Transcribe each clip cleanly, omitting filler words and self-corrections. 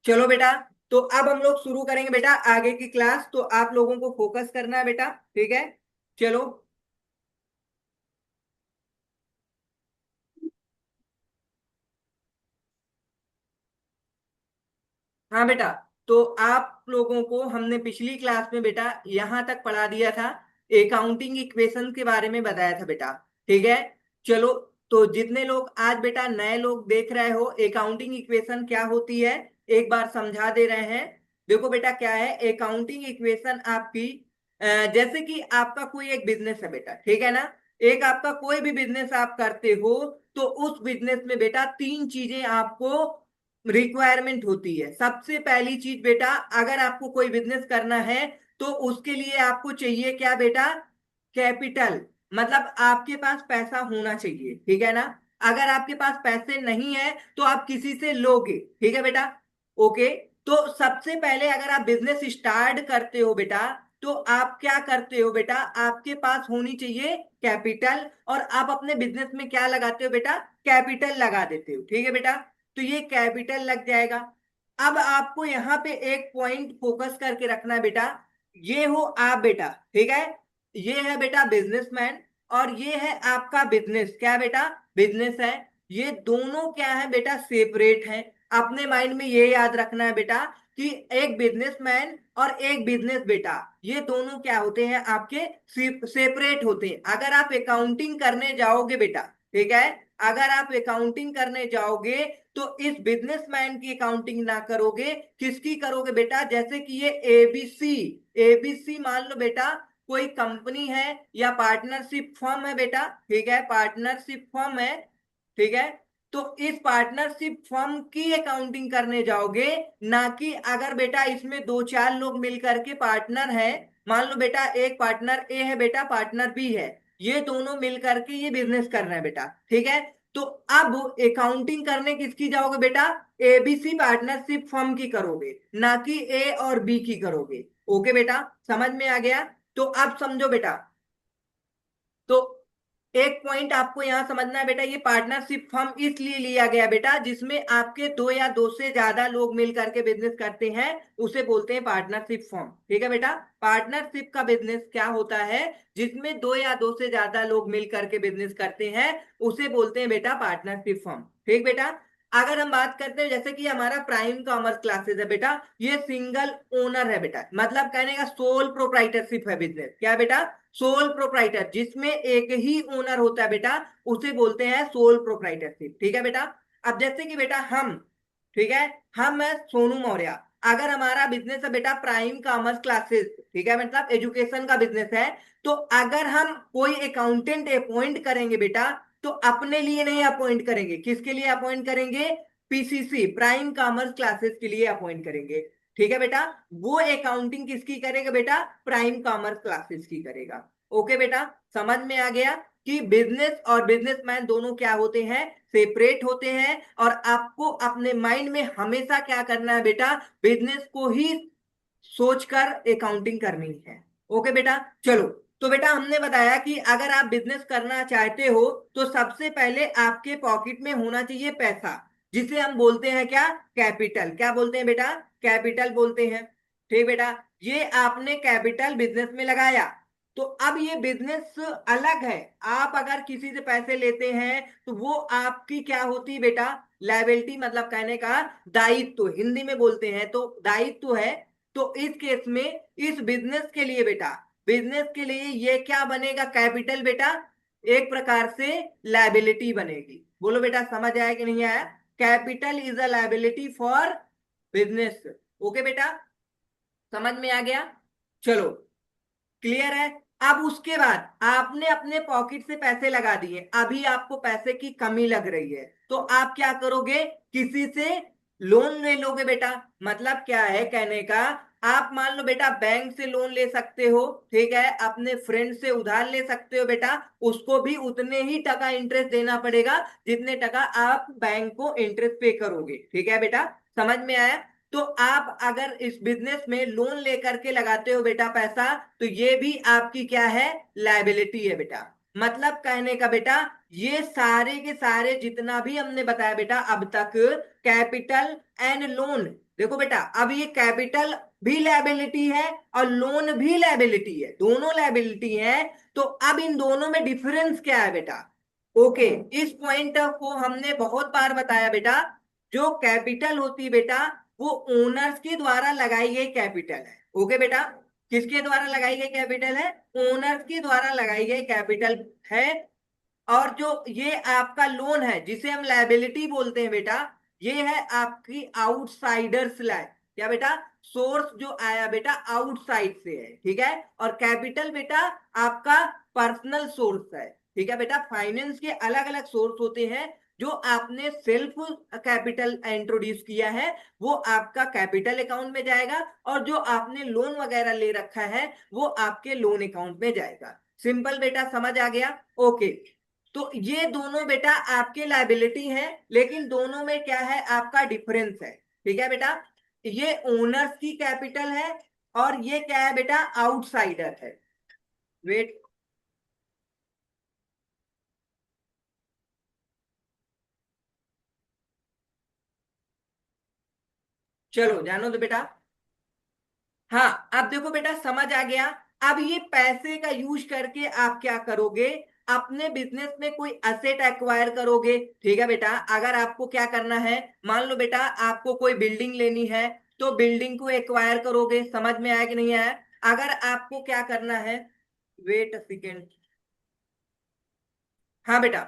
चलो बेटा, तो अब हम लोग शुरू करेंगे बेटा आगे की क्लास। तो आप लोगों को फोकस करना है बेटा, ठीक है। चलो। हाँ बेटा, तो आप लोगों को हमने पिछली क्लास में बेटा यहाँ तक पढ़ा दिया था, अकाउंटिंग इक्वेशन के बारे में बताया था बेटा, ठीक है। चलो, तो जितने लोग आज बेटा नए लोग देख रहे हो, अकाउंटिंग इक्वेशन क्या होती है एक बार समझा दे रहे हैं। देखो बेटा, क्या है अकाउंटिंग इक्वेशन आपकी, जैसे कि आपका कोई एक बिजनेस है बेटा, ठीक है ना। एक आपका कोई भी बिजनेस आप करते हो, तो उस बिजनेस में बेटा तीन चीजें आपको रिक्वायरमेंट होती है। सबसे पहली चीज बेटा, अगर आपको कोई बिजनेस करना है तो उसके लिए आपको चाहिए क्या बेटा? कैपिटल। मतलब आपके पास पैसा होना चाहिए, ठीक है ना। अगर आपके पास पैसे नहीं है तो आप किसी से लोगे, ठीक है बेटा। ओके। तो सबसे पहले अगर आप बिजनेस स्टार्ट करते हो बेटा, तो आप क्या करते हो बेटा, आपके पास होनी चाहिए कैपिटल, और आप अपने बिजनेस में क्या लगाते हो बेटा? कैपिटल लगा देते हो, ठीक है बेटा। तो ये कैपिटल लग जाएगा। अब आपको यहाँ पे एक पॉइंट फोकस करके रखना है बेटा। ये हो आप बेटा, ठीक है। ये है बेटा बिजनेसमैन, और ये है आपका बिजनेस। क्या बेटा? बिजनेस है। ये दोनों क्या है बेटा? सेपरेट है। अपने माइंड में ये याद रखना है बेटा कि एक बिजनेसमैन और एक बिजनेस बेटा, ये दोनों क्या होते हैं आपके? सेपरेट होते हैं। अगर आप अकाउंटिंग करने जाओगे बेटा, ठीक है, अगर आप अकाउंटिंग करने जाओगे तो इस बिजनेसमैन की अकाउंटिंग ना करोगे, किसकी करोगे बेटा? जैसे कि ये एबीसी, एबीसी मान लो बेटा कोई कंपनी है या पार्टनरशिप फर्म है बेटा, ठीक है, पार्टनरशिप फर्म है, ठीक है। तो इस पार्टनरशिप फर्म की अकाउंटिंग करने जाओगे, ना कि अगर बेटा इसमें दो चार लोग मिलकर के पार्टनर है, मान लो बेटा एक पार्टनर ए है बेटा, पार्टनर बी है, ये दोनों मिल करके ये बिजनेस कर रहे हैं बेटा, ठीक है। तो अब अकाउंटिंग करने किसकी जाओगे बेटा? एबीसी पार्टनरशिप फर्म की करोगे, ना कि ए और बी की करोगे। ओके बेटा, समझ में आ गया? तो अब समझो बेटा, तो एक पॉइंट आपको यहां समझना है बेटा, ये पार्टनरशिप फर्म इसलिए लिया गया बेटा जिसमें आपके दो या दो से ज्यादा लोग मिल करके बिजनेस करते हैं, उसे बोलते हैं पार्टनरशिप फर्म, ठीक है बेटा। पार्टनरशिप का बिजनेस क्या होता है? जिसमें दो या दो से ज्यादा लोग मिल करके बिजनेस करते हैं, उसे बोलते हैं बेटा पार्टनरशिप फर्म, ठीक बेटा। अगर हम बात करते हैं जैसे कि हमारा प्राइम कॉमर्स क्लासेस है बेटा, ये सिंगल ओनर है बेटा, मतलब कहने का सोल प्रोप्राइटरशिप है बिजनेस। क्या बेटा? सोल प्रोप्राइटर, जिसमें एक ही ओनर होता है बेटा, उसे बोलते हैं सोल प्रोप्राइटरशिप, ठीक है बेटा। अब जैसे कि बेटा हम, ठीक है, हम है सोनू मौर्य, अगर हमारा बिजनेस है बेटा प्राइम कॉमर्स क्लासेस, ठीक है, मतलब एजुकेशन का बिजनेस है, तो अगर हम कोई अकाउंटेंट अपॉइंट करेंगे बेटा, तो अपने लिए नहीं अपॉइंट करेंगे, किसके लिए अपॉइंट करेंगे? पीसीसी, प्राइम कॉमर्स क्लासेस के लिए अपॉइंट करेंगे, ठीक है बेटा। वो अकाउंटिंग किसकी करेगा बेटा? प्राइम कॉमर्स क्लासेस की करेगा। ओके बेटा, समझ में आ गया कि बिजनेस और बिजनेसमैन दोनों क्या होते हैं? सेपरेट होते हैं। और आपको अपने माइंड में हमेशा क्या करना है बेटा? बिजनेस को ही सोचकर अकाउंटिंग करनी है। ओके बेटा, चलो। तो बेटा हमने बताया कि अगर आप बिजनेस करना चाहते हो, तो सबसे पहले आपके पॉकेट में होना चाहिए पैसा, जिसे हम बोलते हैं क्या? कैपिटल। क्या बोलते हैं बेटा? कैपिटल बोलते हैं, ठीक बेटा। ये आपने कैपिटल बिजनेस में लगाया, तो अब ये बिजनेस अलग है। आप अगर किसी से पैसे लेते हैं तो वो आपकी क्या होती है बेटा? लायबिलिटी, मतलब कहने का दायित्व, हिंदी में बोलते हैं तो दायित्व है। तो इस केस में इस बिजनेस के लिए बेटा, बिजनेस के लिए ये क्या बनेगा? कैपिटल बेटा एक प्रकार से लायबिलिटी बनेगी। बोलो बेटा, समझ आया कि नहीं आया? Capital is a liability for business. Okay बेटा, समझ में आ गया? चलो, क्लियर है। अब उसके बाद आपने अपने पॉकेट से पैसे लगा दिए, अभी आपको पैसे की कमी लग रही है, तो आप क्या करोगे? किसी से लोन ले लोगे बेटा। मतलब क्या है कहने का, आप मान लो बेटा बैंक से लोन ले सकते हो, ठीक है, अपने फ्रेंड से उधार ले सकते हो बेटा, उसको भी उतने ही टका इंटरेस्ट देना पड़ेगा जितने टका आप बैंक को इंटरेस्ट पे करोगे, ठीक है बेटा। समझ में आया? तो आप अगर इस बिजनेस में लोन लेकर के लगाते हो बेटा पैसा, तो ये भी आपकी क्या है? लायबिलिटी है बेटा। मतलब कहने का बेटा ये सारे के सारे जितना भी हमने बताया बेटा अब तक, कैपिटल एंड लोन, देखो बेटा अब ये कैपिटल भी लायबिलिटी है और लोन भी लायबिलिटी है, दोनों लायबिलिटी है। तो अब इन दोनों में डिफरेंस क्या है बेटा? ओके, इस पॉइंट को हमने बहुत बार बताया बेटा, जो कैपिटल होती है बेटा वो ओनर्स के द्वारा लगाई गई कैपिटल है। ओके बेटा, किसके द्वारा लगाई गई कैपिटल है? ओनर्स के द्वारा लगाई गई कैपिटल है। और जो ये आपका लोन है जिसे हम लायबिलिटी बोलते हैं बेटा, ये है आपकी आउटसाइडर्स लाय, क्या बेटा? सोर्स जो आया बेटा आउटसाइड से है, ठीक है। और कैपिटल बेटा आपका पर्सनल सोर्स है, ठीक है बेटा। फाइनेंस के अलग अलग सोर्स होते हैं, जो आपने सेल्फ कैपिटल इंट्रोड्यूस किया है वो आपका कैपिटल अकाउंट में जाएगा, और जो आपने लोन वगैरह ले रखा है वो आपके लोन अकाउंट में जाएगा। सिंपल बेटा, समझ आ गया? ओके, तो ये दोनों बेटा आपके लायबिलिटी हैं, लेकिन दोनों में क्या है आपका डिफरेंस है, ठीक है बेटा। ये ओनर्स की कैपिटल है और ये क्या है बेटा? आउटसाइडर है। वेट, चलो जानो तो बेटा। हाँ, अब देखो बेटा समझ आ गया। अब ये पैसे का यूज करके आप क्या करोगे? अपने बिजनेस में कोई असेट एक्वायर करोगे, ठीक है बेटा। अगर आपको क्या करना है, मान लो बेटा आपको कोई बिल्डिंग लेनी है, तो बिल्डिंग को एक्वायर करोगे। समझ में आया कि नहीं आया? अगर आपको क्या करना है, वेट अ सेकेंड, हाँ बेटा,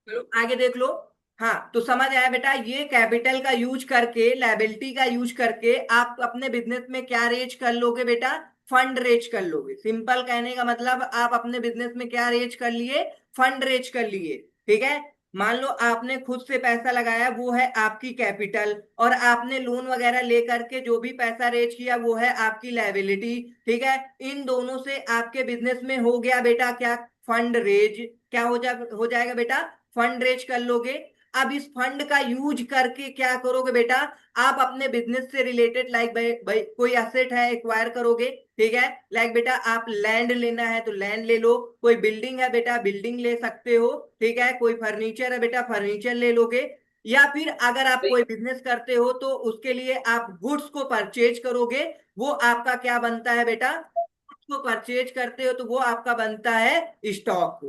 चलो आगे देख लो। हाँ, तो समझ आया बेटा, ये कैपिटल का यूज करके, लायबिलिटी का यूज करके आप अपने बिजनेस में क्या रेज कर लोगे बेटा? फंड रेज कर लोगे। सिंपल कहने का मतलब आप अपने बिजनेस में क्या रेज कर लिए? फंड रेज कर लिए, ठीक है। मान लो आपने खुद से पैसा लगाया, वो है आपकी कैपिटल, और आपने लोन वगैरह लेकर के जो भी पैसा रेज किया वो है आपकी लायबिलिटी, ठीक है। इन दोनों से आपके बिजनेस में हो गया बेटा क्या? Fund raise. क्या हो जाएगा बेटा? फंड रेज कर लोगे। अब इस फंड का यूज करके क्या करोगे बेटा? आप अपने बिजनेस से रिलेटेड लाइक भाई भाई कोई एसेट है एक्वायर करोगे, ठीक है। लाइक बेटा आप लैंड लेना है तो लैंड ले लो, कोई बिल्डिंग है बेटा बिल्डिंग ले सकते हो, ठीक है। कोई फर्नीचर है बेटा फर्नीचर ले लोगे। या फिर अगर आप कोई बिजनेस करते हो तो उसके लिए आप गुड्स को परचेज करोगे, वो आपका क्या बनता है बेटा? गुड्स को परचेज करते हो तो वो आपका बनता है स्टॉक।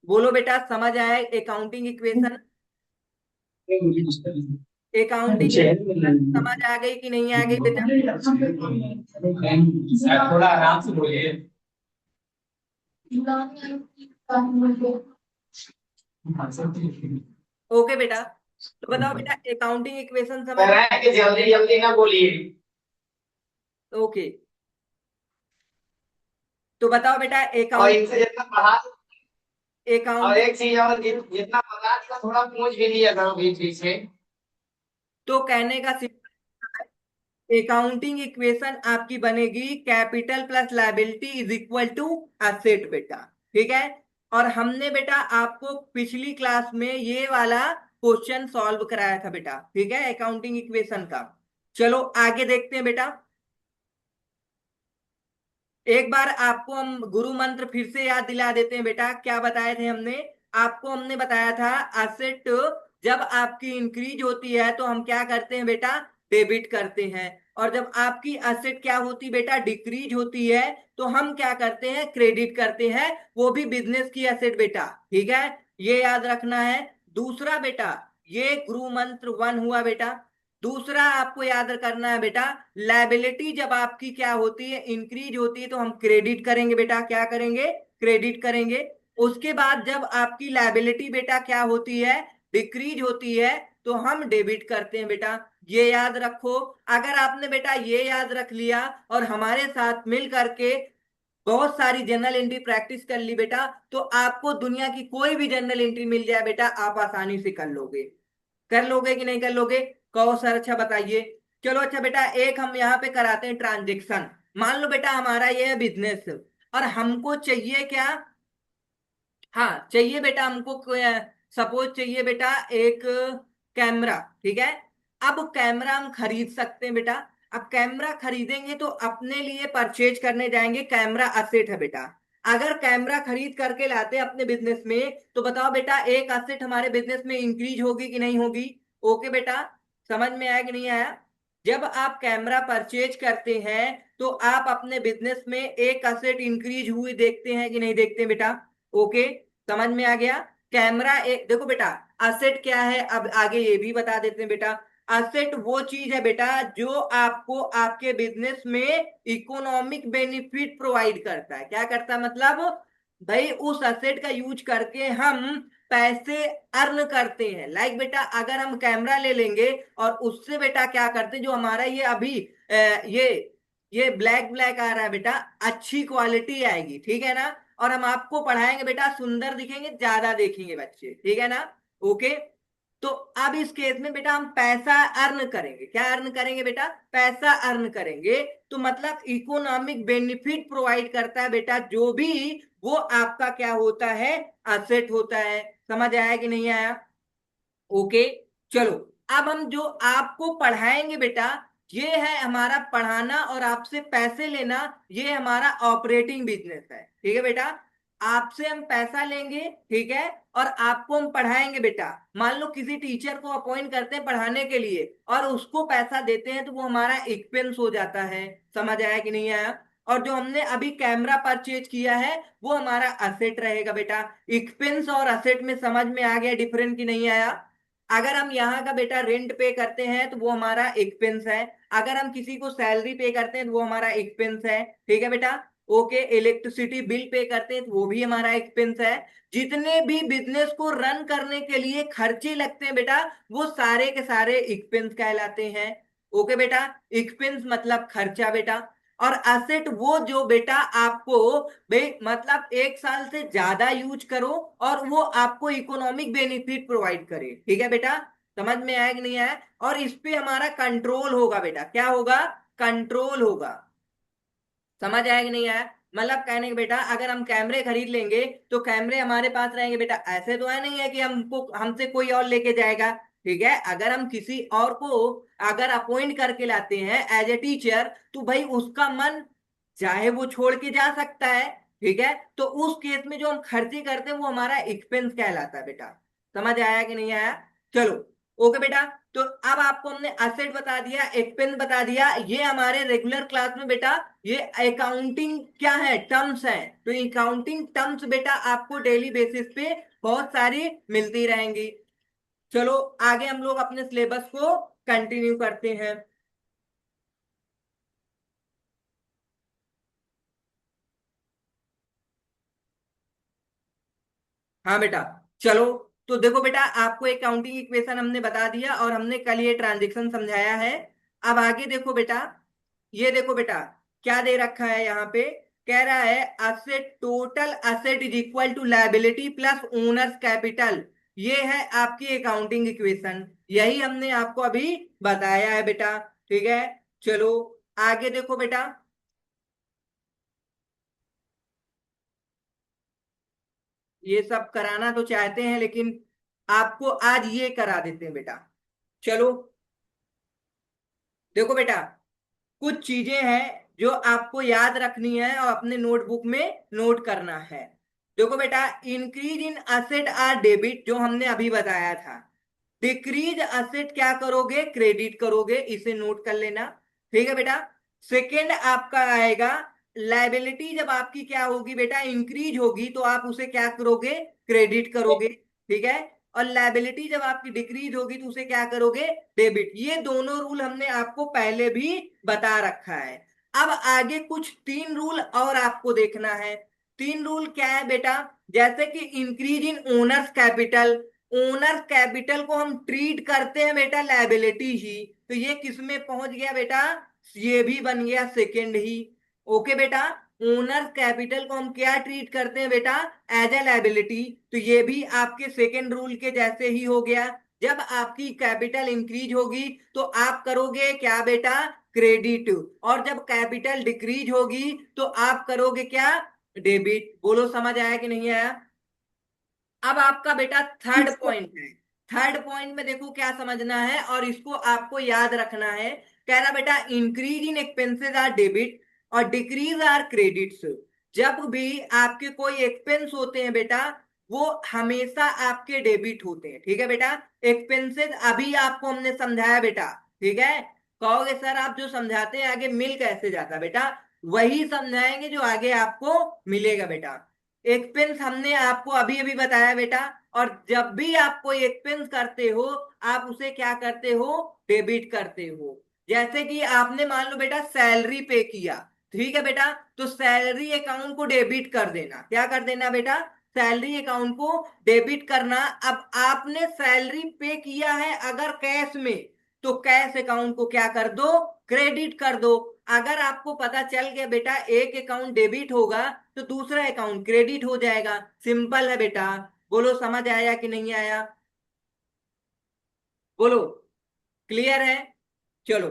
बोलो बेटा, समझ आया अकाउंटिंग इक्वेशन? अकाउंटिंग इक्वेशन समझ आ गई कि नहीं आ गई बेटा? थोड़ा आराम से बोलिए। ओके बेटा, तो बताओ बेटा अकाउंटिंग इक्वेशन समझ कर में? रहा है कि जल्दी जल्दी ना बोलिए। ओके, तो बताओ बेटा और अकाउंट इनसे जितना पढ़ा, और अकाउंटिंग, एक चीज और जितना पढ़ा था थोड़ा पूछ भी लिया करो बीच बीच में। तो कहने का अकाउंटिंग इक्वेशन आपकी बनेगी capital plus liability is equal to asset बेटा, ठीक है। और हमने बेटा आपको पिछली क्लास में ये वाला क्वेश्चन सॉल्व कराया था बेटा, ठीक है, अकाउंटिंग इक्वेशन का। चलो आगे देखते हैं बेटा। एक बार आपको हम गुरु मंत्र फिर से याद दिला देते हैं बेटा, क्या बताए थे हमने? आपको हमने बताया था एसेट जब आपकी इंक्रीज होती है तो हम क्या करते हैं बेटा? डेबिट करते हैं। और जब आपकी एसेट क्या होती बेटा? डिक्रीज होती है, तो हम क्या करते हैं? क्रेडिट करते हैं, वो भी बिजनेस की एसेट बेटा, ठीक है। ये याद रखना है। दूसरा बेटा, ये गुरु मंत्र वन हुआ बेटा। दूसरा आपको याद करना है बेटा, लायबिलिटी जब आपकी क्या होती है? इंक्रीज होती है, तो हम क्रेडिट करेंगे बेटा। क्या करेंगे? क्रेडिट करेंगे। उसके बाद जब आपकी लायबिलिटी बेटा क्या होती है? डिक्रीज होती है, तो हम डेबिट करते हैं बेटा। ये याद रखो। अगर आपने बेटा ये याद रख लिया और हमारे साथ मिल करके बहुत सारी जनरल एंट्री प्रैक्टिस कर ली बेटा, तो आपको दुनिया की कोई भी जनरल एंट्री मिल जाए बेटा आप आसानी से कर लोगे। कर लोगे कि नहीं कर लोगे? कहो सर, अच्छा बताइए। चलो अच्छा बेटा, एक हम यहाँ पे कराते हैं ट्रांजेक्शन। मान लो बेटा हमारा ये है बिजनेस, और हमको चाहिए क्या? हाँ चाहिए बेटा हमको, सपोज चाहिए बेटा एक कैमरा, ठीक है। अब कैमरा हम खरीद सकते हैं बेटा। अब कैमरा खरीदेंगे तो अपने लिए परचेज करने जाएंगे, कैमरा असेट है बेटा। अगर कैमरा खरीद करके लाते हैं अपने बिजनेस में, तो बताओ बेटा एक असेट हमारे बिजनेस में इंक्रीज होगी कि नहीं होगी? ओके बेटा, समझ में आया कि नहीं आया? जब आप कैमरा परचेज करते हैं तो आप अपने बिजनेस में एक असेट इंक्रीज हुई देखते हैं कि नहीं देखते हैं बेटा? ओके, समझ में आ गया? कैमरा एक, देखो बेटा, असेट क्या है अब आगे ये भी बता देते हैं बेटा। असेट वो चीज है बेटा जो आपको आपके बिजनेस में इकोनॉमिक बेनिफिट प्रोवाइड करता है। क्या करता है मतलब? भाई उस असेट का यूज करके हम पैसे अर्न करते हैं। लाइक बेटा अगर हम कैमरा ले लेंगे और उससे बेटा क्या करते हैं, जो हमारा ये अभी ये ब्लैक ब्लैक आ रहा है बेटा, अच्छी क्वालिटी आएगी, ठीक है ना? और हम आपको पढ़ाएंगे बेटा, सुंदर दिखेंगे, ज्यादा देखेंगे बच्चे, ठीक है ना? ओके, तो अब इस केस में बेटा हम पैसा अर्न करेंगे। क्या अर्न करेंगे बेटा? पैसा अर्न करेंगे। तो मतलब इकोनॉमिक बेनिफिट प्रोवाइड करता है बेटा जो भी, वो आपका क्या होता है? असेट होता है। समझ आया कि नहीं आया? ओके, चलो, अब हम जो आपको पढ़ाएंगे बेटा, ये है हमारा पढ़ाना और आपसे पैसे लेना, ये हमारा ऑपरेटिंग बिजनेस है, ठीक है बेटा? आपसे हम पैसा लेंगे, ठीक है, और आपको हम पढ़ाएंगे बेटा। मान लो किसी टीचर को अपॉइंट करते हैं पढ़ाने के लिए और उसको पैसा देते हैं, तो वो हमारा एक्सपेंस हो जाता है। समझ आया कि नहीं आया? और जो हमने अभी कैमरा परचेज किया है वो हमारा असेट रहेगा बेटा। एक्सपेंस और असेट में समझ में आ गया डिफरेंस कि नहीं आया? अगर हम यहाँ का बेटा रेंट पे करते हैं तो वो हमारा एक्सपेंस है। अगर हम किसी को सैलरी पे करते हैं तो वो हमारा एक्सपेंस है, ठीक है बेटा? ओके, इलेक्ट्रिसिटी बिल पे करते हैं तो वो भी हमारा एक्सपेंस है। जितने भी बिजनेस को रन करने के लिए खर्चे लगते हैं बेटा, वो सारे के सारे एक्सपेंस कहलाते हैं। ओके बेटा, एक्सपेंस मतलब खर्चा बेटा। और असेट वो जो बेटा आपको भाई मतलब एक साल से ज्यादा यूज करो और वो आपको इकोनॉमिक बेनिफिट प्रोवाइड करे, ठीक है बेटा? समझ में आया कि नहीं आया? और इस पे हमारा कंट्रोल होगा बेटा। क्या होगा? कंट्रोल होगा। समझ आया कि नहीं आया? मतलब कहने के बेटा अगर हम कैमरे खरीद लेंगे तो कैमरे हमारे पास रहेंगे बेटा, ऐसे तो है नहीं है कि हमको हमसे कोई और लेके जाएगा। ठीक है, अगर हम किसी और को अगर अपॉइंट करके लाते हैं एज ए टीचर, तो भाई उसका मन चाहे वो छोड़ के जा सकता है। ठीक है, तो उस केस में जो हम खर्चे करते हैं वो हमारा एक्सपेंस कहलाता है बेटा। समझ आया कि नहीं आया? चलो, ओके बेटा, तो अब आपको हमने असेट बता दिया, एक्सपेंस बता दिया। ये हमारे रेगुलर क्लास में बेटा ये अकाउंटिंग क्या है, टर्म्स है। तो अकाउंटिंग टर्म्स बेटा आपको डेली बेसिस पे बहुत सारी मिलती रहेंगी। चलो आगे हम लोग अपने सिलेबस को कंटिन्यू करते हैं। हाँ बेटा, चलो, तो देखो बेटा आपको अकाउंटिंग इक्वेशन हमने बता दिया और हमने कल ये ट्रांजेक्शन समझाया है। अब आगे देखो बेटा, ये देखो बेटा क्या दे रखा है यहाँ पे। कह रहा है asset, total asset is equal to liability plus owner's capital. ये है आपकी अकाउंटिंग इक्वेशन, यही हमने आपको अभी बताया है बेटा। ठीक है, चलो आगे देखो बेटा। ये सब कराना तो चाहते हैं लेकिन आपको आज ये करा देते हैं बेटा। चलो, देखो बेटा कुछ चीजें हैं जो आपको याद रखनी है और अपने नोटबुक में नोट करना है। देखो बेटा, increase in asset are debit जो हमने अभी बताया था। डिक्रीज असेट क्या करोगे? क्रेडिट करोगे, इसे नोट कर लेना। ठीक है बेटा? सेकेंड आपका आएगा लाइबिलिटी, जब आपकी क्या होगी बेटा? इंक्रीज होगी तो आप उसे क्या करोगे? क्रेडिट करोगे, ठीक है? और लाइबिलिटी जब आपकी डिक्रीज होगी तो उसे क्या करोगे? डेबिट। ये दोनों रूल हमने आपको पहले भी बता रखा है। अब आगे कुछ तीन रूल और आपको देखना है। तीन रूल क्या है बेटा? जैसे कि increase in owners capital, owners capital को हम ट्रीट करते हैं बेटा लायबिलिटी ही, तो ये किस में पहुंच गया बेटा? ये भी बन गया सेकेंड ही। ओके बेटा, ओनर्स कैपिटल को हम क्या ट्रीट करते हैं बेटा? एज ए लायबिलिटी, तो ये भी आपके सेकेंड रूल के जैसे ही हो गया। जब आपकी कैपिटल इंक्रीज होगी तो आप करोगे क्या बेटा? क्रेडिट। और जब कैपिटल डिक्रीज होगी तो आप करोगे क्या? डेबिट। बोलो समझ आया कि नहीं आया? अब आपका बेटा थर्ड पॉइंट है। थर्ड पॉइंट में देखो क्या समझना है और इसको आपको याद रखना है। कह रहा बेटा increase in expenses are debit और डिक्रीज आर क्रेडिट्स। जब भी आपके कोई एक्सपेंस होते हैं बेटा, वो हमेशा आपके डेबिट होते हैं। ठीक है बेटा, एक्सपेंसेस अभी आपको हमने समझाया बेटा। ठीक है, कहोगे सर आप जो समझाते हैं आगे मिल कैसे जाता बेटा, वही समझाएंगे जो आगे आपको मिलेगा बेटा। एक्सपेंस हमने आपको अभी अभी बताया बेटा। और जब भी आप कोई एक्सपेंस करते हो, आप उसे क्या करते हो, डेबिट करते हो। जैसे कि आपने मान लो बेटा सैलरी पे किया, ठीक है बेटा, तो सैलरी अकाउंट को डेबिट कर देना। क्या कर देना बेटा, सैलरी अकाउंट को डेबिट करना। अब आपने सैलरी पे किया है अगर कैश में, तो कैश अकाउंट को क्या कर दो, क्रेडिट कर दो। अगर आपको पता चल गया बेटा एक अकाउंट डेबिट होगा तो दूसरा अकाउंट क्रेडिट हो जाएगा। सिंपल है बेटा। बोलो समझ आया कि नहीं आया, बोलो, क्लियर है। चलो,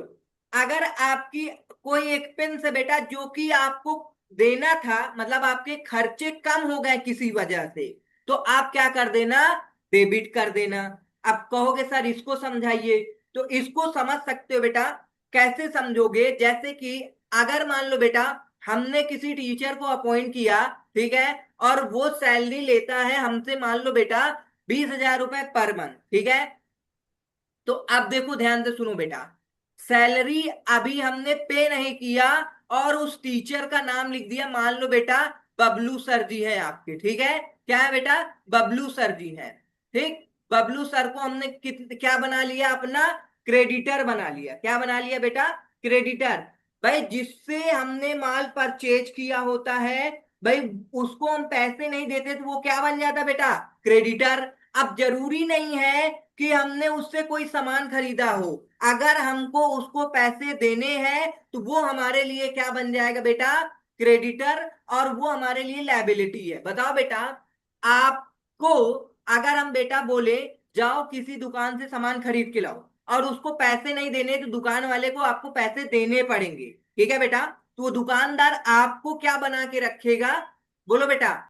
अगर आपकी कोई एक्सपेंस है बेटा जो कि आपको देना था, मतलब आपके खर्चे कम हो गए किसी वजह से, तो आप क्या कर देना, डेबिट कर देना। अब कहोगे सर इसको समझाइए, तो इसको समझ सकते हो बेटा। कैसे समझोगे, जैसे कि अगर मान लो बेटा हमने किसी टीचर को अपॉइंट किया, ठीक है, और वो सैलरी लेता है हमसे मान लो बेटा 20,000 रुपए पर मंथ, ठीक है। तो अब देखो ध्यान से सुनो बेटा, सैलरी अभी हमने पे नहीं किया और उस टीचर का नाम लिख दिया, मान लो बेटा बबलू सर जी है आपके, ठीक है। क्या है बेटा, बबलू सर जी है। ठीक, बबलू सर को हमने क्या बना लिया, अपना क्रेडिटर बना लिया। क्या बना लिया बेटा, क्रेडिटर। भाई जिससे हमने माल परचेज किया होता है, भाई उसको हम पैसे नहीं देते तो वो क्या बन जाता बेटा, क्रेडिटर। अब जरूरी नहीं है कि हमने उससे कोई सामान खरीदा हो, अगर हमको उसको पैसे देने हैं तो वो हमारे लिए क्या बन जाएगा बेटा, क्रेडिटर। और वो हमारे लिए लायबिलिटी है। बताओ बेटा, आपको अगर हम बेटा बोले जाओ किसी दुकान से सामान खरीद के लाओ और उसको पैसे नहीं देने तो दुकान वाले को आपको पैसे देने पड़ेंगे, ठीक है बेटा। तो वो दुकानदार आपको क्या बना के रखेगा, बोलो बेटा,